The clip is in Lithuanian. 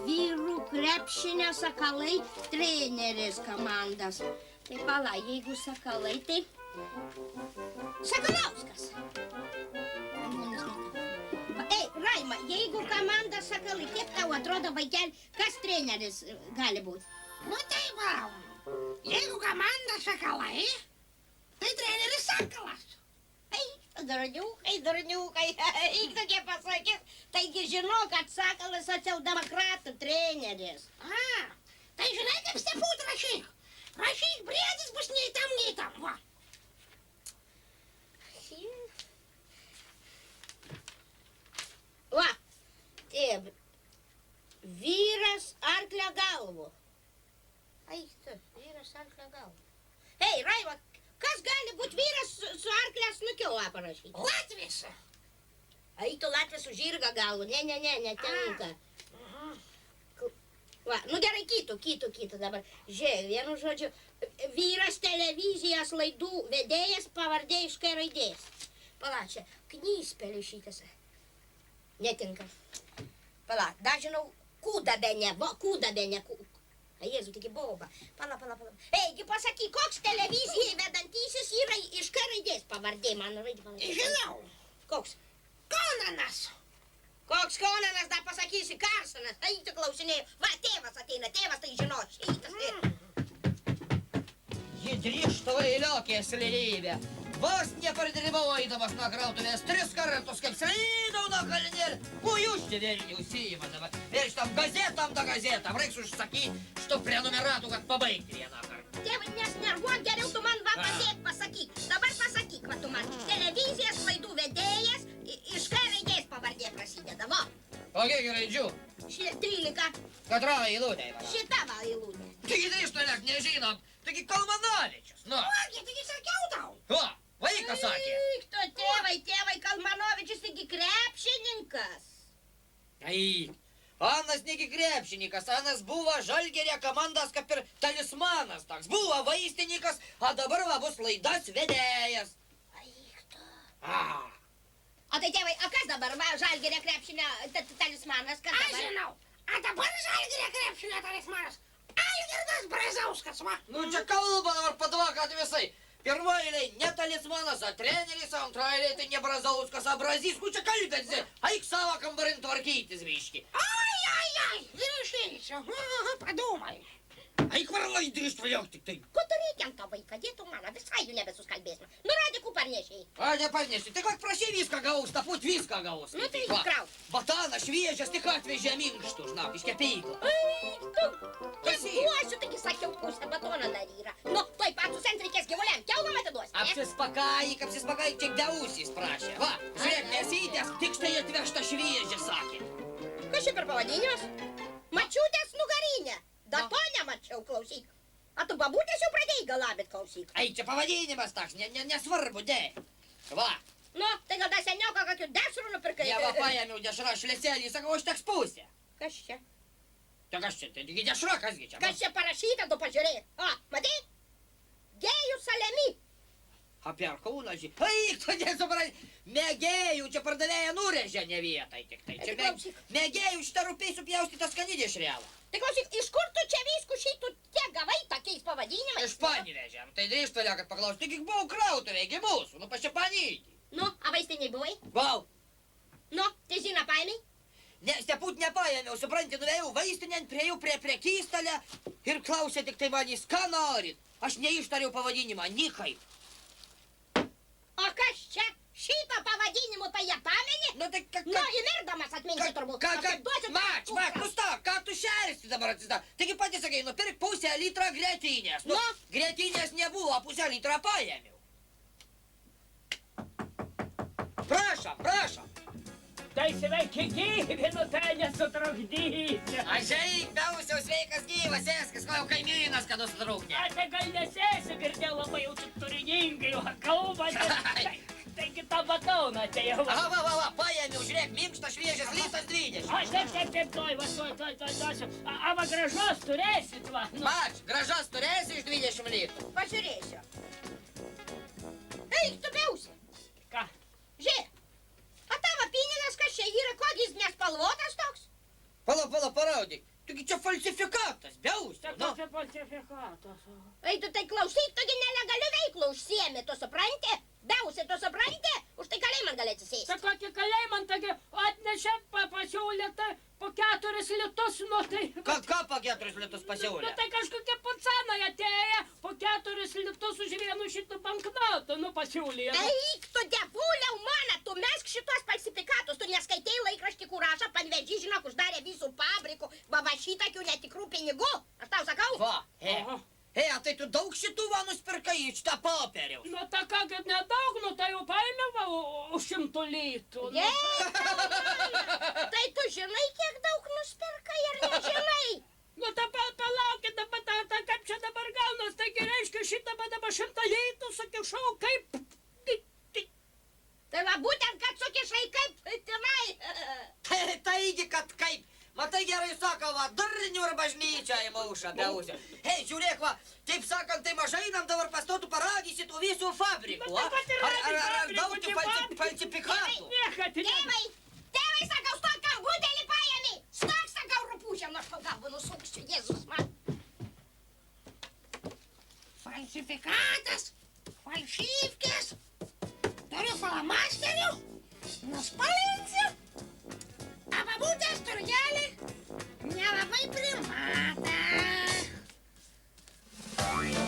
vyrų krepšinio Sakalai treneris komandas. Tai pala, jeigu Sakalai, tai Sakalauskas. Ei, Raima, jeigu komanda Sakalai, kaip tau atrodo, vaikeli, kas treneris gali būti? Nu tai va, jeigu komanda Sakalai, tai treneris Sakalas. Durniukai, eik tokie pasakys, taigi žinau, kad Sakalas socialdemokratų treneris. Tai žinai, kaip steput rašyk. Rašyk, briedis bus nei tam, va. Va, taip, vyras arklio galvu. Vyras arklio galvu. Ei, Raiva, kas gali būti vyras su arklio snukiu parašyti? Latvis. Eitų Latvis su žirga galvu. Ne, tenka. Va, nu gerai, kitų dabar. Žiūrėk, vienu žodžiu, vyras televizijos laidų vedėjas pavardė iš K raidės. Pala, čia knyspelė šitas. Netinka. Pala, dar žinau, kūdabene. Jėzu, taigi boba. Pala. Eigi, pasakyk, koks televizijai vedantysis yra iš K raidės pavardė, man raidė. Žinau. Koks? Konanas. Koks Konanas, dar pasakysi, Karsonas. Ai, tu klausinėjau. Va, tėvas ateina, tėvas tai žinos. Едриштовые лёгкие слилибе. Вас не продеревойдамас на краутовес 3 картус, как слиду на коленер. Ующе верни усимадова. Веришь, там газетам да газетам. Рексуш саки, что пrenumeratų, kad pabaigti vieną kartą. Tėvai, nesnervuok, geriau tu man va padėk pasakyk. Dabar pasakyk, va tu man. Televizijos laidų vedėjas iš K raidės pavardė prasideda, va. O kiek raidžių? 13. Katra eilutė yra? Šita va eilutė. Taigi Drištolek nežinom. Taigi Kalmanovičius, nu. Ogi, taigi sakiau tau. O, vaikas sakė. Eik, to tėvai, Kalmanovičius taigi krepšininkas. Ai, Anas negi krepšininkas, Anas buvo Žalgirio komandos kaip ir talismanas toks. Buvo vaistininkas, o dabar va bus laidas vedėjas. Eik, to. A, O tai tėvai, o kas dabar va Žalgirio krepšinio talismanas, kas Aš dabar? žinau. A dabar Žalgirio krepšinio talismanas. Algirdas Brazauskas, va. nu čia kalba dabar padvakat visai. Pirmoji eilė ne talismanas, o treneris, o antroji eilė tai ne Brazauskas, o Brazys, ku čia kalbėsi. Eik savo kambarin tvarkytis, biški. Ai, vyrišėsiu. Padumai. Eik varlai Drištolek tik tai. Ko tu reikiam to vaiką, dėtų mano, visai jų nebesuskalbėsime. Nu, radikų parnešiai. A, neparneši, tai kad prašy viską gaus, taput viską gaus. Nu, tai Va, krauk. Batanas šviežias tik atvežė minkštų, žinok, iš kepyklą. Eik, tu. Kas Duosiu, taigi sakiau, pusę batoną dar yra. Nu, tuoj pat susent reikės gyvuliam, kiaulom atiduosi, ne? Apsispakaik, čia Deusys prašė. Va, žiūrėk, nesytės, tik štai atvežta šviežia, sakė. Kas čia per pavadinimas? Mačiutės nugarinė. Da to nemačiau, klausyk. A tu babutės jau pradėjai galabit, klausyk. Ai, čia pavadinimas toks, nesvarbu, de. Va, Nu, tai gal dar seniauką kokių dešrų nupirkai? jie va paėmiau dešrą šlėselį, sakau, aš teks pusę. Kas čia? Tai kas čia, taigi dešra, kasgi čia? Kas čia parašyta, tu pažiūrėk. O, matai? Gėjų salemi. Apie kūną, ai, tu nesupranti, mėgėjų čia pardavėja nurežė ne vietai tik tai. Čia mėgėjų šitą rūpiai supjaustytą skani dešrelą. Tai klausyk, iš kur tu čia viskų šitų tiek gavai tokiais pavadinimais? Iš Panevėžio, tai Drištolek, kad paklausti, taigi buvau krautuvėgi mūsų, nu pasipanyti. Nu, a vaistiniai buvai? Buvau. Nu, tai žina paėmei? Ne, steput nepaėmiau, supranti, nuvėjau vaistinėn, priejau prie prekystalę ir klausė tik tai manys, ką norit. Aš neištariau pavadinimą, nikaip. O kas čia? Šitą pavadinimu tai jie pameni? Nu tai ką... Nu, įmirdamas atminti turbūt. Mač, nustok, ką tu šersti dabar atsistok. Taigi pati sakai, nupirk pusę litrą grėtinės. Nu, grėtinės nebuvo, pusę litrą paėmiau. Prašom. Tai sveiki gyvi, nu tai nesutrukdyti. Aš eik, Dausiau, sveikas gyvas, eskis, ko jau kaimynas, kad sutrukdė. A, tai gal nesėsi, girdėjau labai jau tik turiningai, o kalbate. Taigi tą batoną atėjau. Va, paėmiau, žiūrėk, minkštas šviežias, litas 20. A, taip, tuoj, duosiu. A, va, gražos turėsit, va. Mač, gražos turėsi iš 20 litrų. Pažiūrėsiu. Eik, tu biausi. Ką? Žiūrėk. A tavo pinigas kas čia yra, kodis nespalvotas toks? Pala, paraudyk. Taigi čia falsifikatas, biausio, Čia nu. kokia falsifikatas. Ei, tu tai klausyk, togi nelegaliu veiklų užsiemi, tu supranti? Biausi, tu supranti? Už tai kalėjimą gali atsisėsti. Tai kokį kalėjimą, taigi atnešė pasiūlė tai po 4 litus, nu tai... Ką po 4 litus Nu pasiūlė? tai kažkokie pacanai atėjo po 4 litus už 1 banknotą, nu pasiūlė. Tai eik tu, devuliau, mana, tu mesk šitos falsifikatus, tu neskaitei laikraštį kuražą, panvedži, žinok, uždarė visų fabrikų, va šitakių netikrų pinigų, aš tau sakau. Va, Aha. tai tu daug šitų va nusipirkai iš tą popieriaus. Nu tai ką, kad nedaug, nu tai jau paėmė va už 100 litų. Nu. Tai tu žinai, kiek daug nusipirkai ar nežinai? Nu tai palaukit, dabar tai kaip čia dabar gaunas, taigi reiškia šitą dabar 100 litų sukišau, kaip... Tai va būtent, kad sukišai kaip tenai. Taigi, kad kaip. Matai gerai sako, va, durnių ir bažnyčią įmaušą, biausio. Hei, žiūrėk, va, taip sakant, tai mažai nam dabar pastotų paradysi tų visų fabrikų, Nu, tai vat ir Ar fabrikų, daug tų fabrikų. falsifikatų? Niekad, Tėvai, sakau, stok, kam butelį paėmė. Stok, sakau, rupūžiam, aš po galvą nusuksiu, Jėzus man. Falsifikatas, falšyvkės, turiu falamasterių, nuspalvinti.